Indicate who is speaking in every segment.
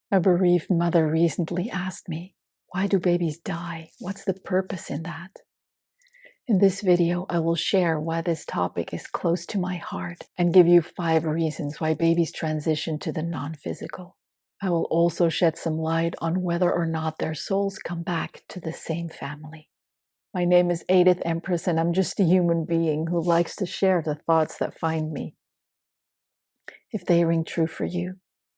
Speaker 1: A bereaved mother recently asked me, why do babies die? What's the purpose in that? In this video, I will share why this topic is close to my heart and give you 5 reasons why babies transition to the non-physical. I will also shed some light on whether or not their souls come back to the same family. My name is Edith Empress, and I'm just a human being who likes to share the thoughts that find me. If they ring true for you,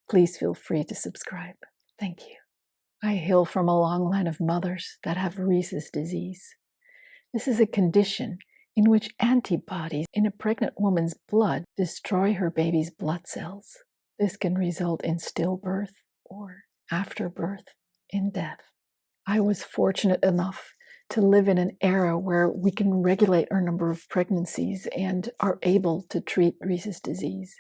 Speaker 1: please feel free to subscribe. Thank you. I hail from a long line of mothers that have rhesus disease. This is a condition in which antibodies in a pregnant woman's blood destroy her baby's blood cells. This can result in stillbirth or, after birth, in death. I was fortunate enough to live in an era where we can regulate our number of pregnancies and are able to treat rhesus disease.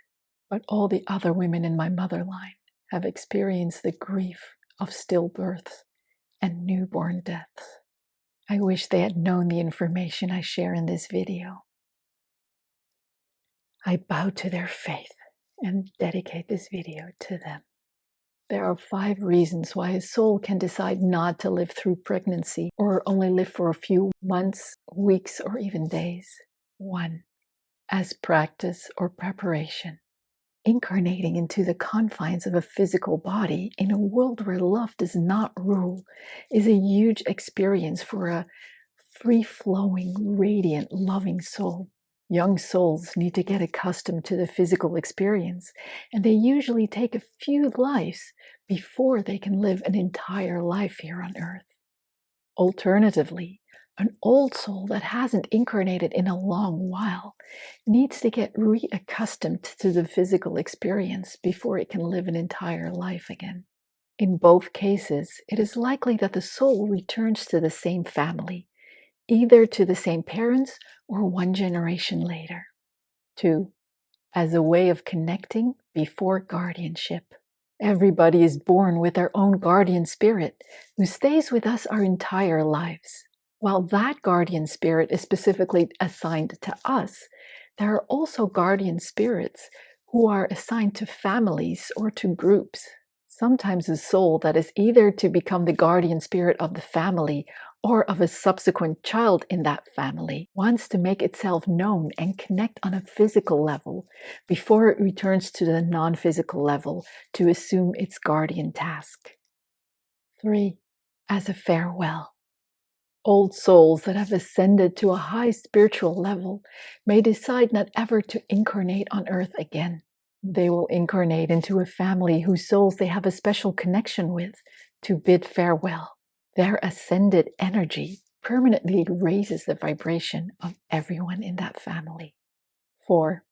Speaker 1: But all the other women in my mother line have experienced the grief of stillbirths and newborn deaths. I wish they had known the information I share in this video. I bow to their faith and dedicate this video to them. There are 5 reasons why a soul can decide not to live through pregnancy or only live for a few months, weeks, or even days. 1. As practice or preparation. Incarnating into the confines of a physical body in a world where love does not rule is a huge experience for a free-flowing, radiant, loving soul. Young souls need to get accustomed to the physical experience, and they usually take a few lives before they can live an entire life here on Earth. Alternatively, an old soul that hasn't incarnated in a long while needs to get reaccustomed to the physical experience before it can live an entire life again. In both cases, it is likely that the soul returns to the same family, either to the same parents or one generation later. 2. As a way of connecting before guardianship. Everybody is born with their own guardian spirit who stays with us our entire lives. While that guardian spirit is specifically assigned to us, there are also guardian spirits who are assigned to families or to groups. Sometimes a soul that is either to become the guardian spirit of the family or of a subsequent child in that family wants to make itself known and connect on a physical level before it returns to the non-physical level to assume its guardian task. 3. As a farewell. Old souls that have ascended to a high spiritual level may decide not ever to incarnate on Earth again. They will incarnate into a family whose souls they have a special connection with to bid farewell. Their ascended energy permanently raises the vibration of everyone in that family. 4.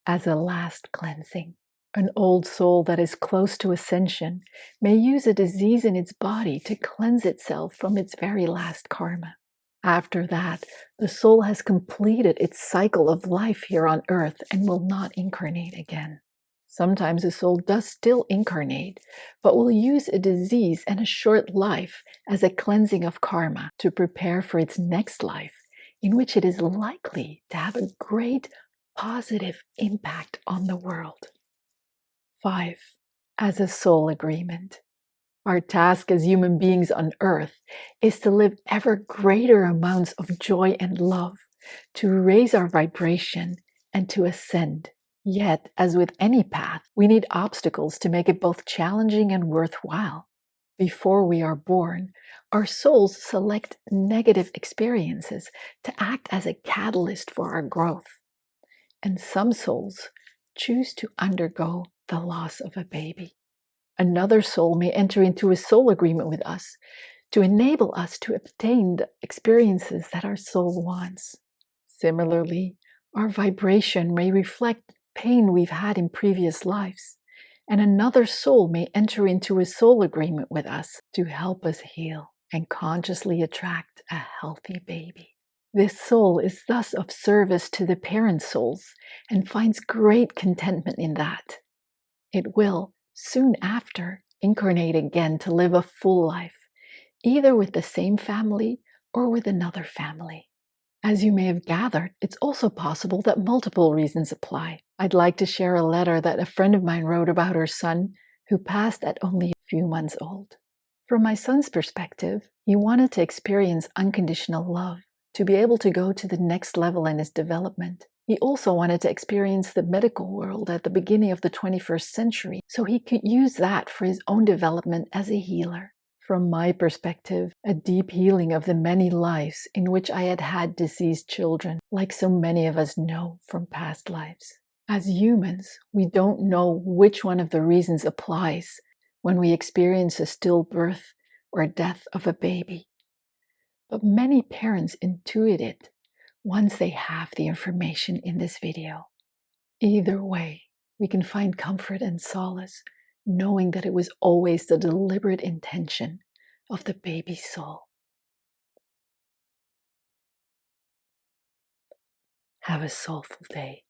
Speaker 1: As a last cleansing. An old soul that is close to ascension may use a disease in its body to cleanse itself from its very last karma. After that, the soul has completed its cycle of life here on Earth and will not incarnate again. Sometimes a soul does still incarnate, but will use a disease and a short life as a cleansing of karma to prepare for its next life, in which it is likely to have a great positive impact on the world. 5. As a soul agreement. Our task as human beings on Earth is to live ever greater amounts of joy and love, to raise our vibration, and to ascend. Yet, as with any path, we need obstacles to make it both challenging and worthwhile. Before we are born, our souls select negative experiences to act as a catalyst for our growth. And some souls choose to undergo the loss of a baby. Another soul may enter into a soul agreement with us to enable us to obtain the experiences that our soul wants. Similarly, our vibration may reflect pain we've had in previous lives, and another soul may enter into a soul agreement with us to help us heal and consciously attract a healthy baby. This soul is thus of service to the parent souls and finds great contentment in that. It will, soon after, incarnate again to live a full life, either with the same family or with another family. As you may have gathered, it's also possible that multiple reasons apply. I'd like to share a letter that a friend of mine wrote about her son, who passed at only few months old. From my son's perspective, he wanted to experience unconditional love, to be able to go to the next level in his development. He also wanted to experience the medical world at the beginning of the 21st century, so he could use that for his own development as a healer. From my perspective, a deep healing of the many lives in which I had had deceased children, like so many of us know from past lives. As humans, we don't know which one of the reasons applies when we experience a stillbirth or death of a baby. But many parents intuit it once they have the information in this video. Either way, we can find comfort and solace knowing that it was always the deliberate intention of the baby's soul. Have a soulful day.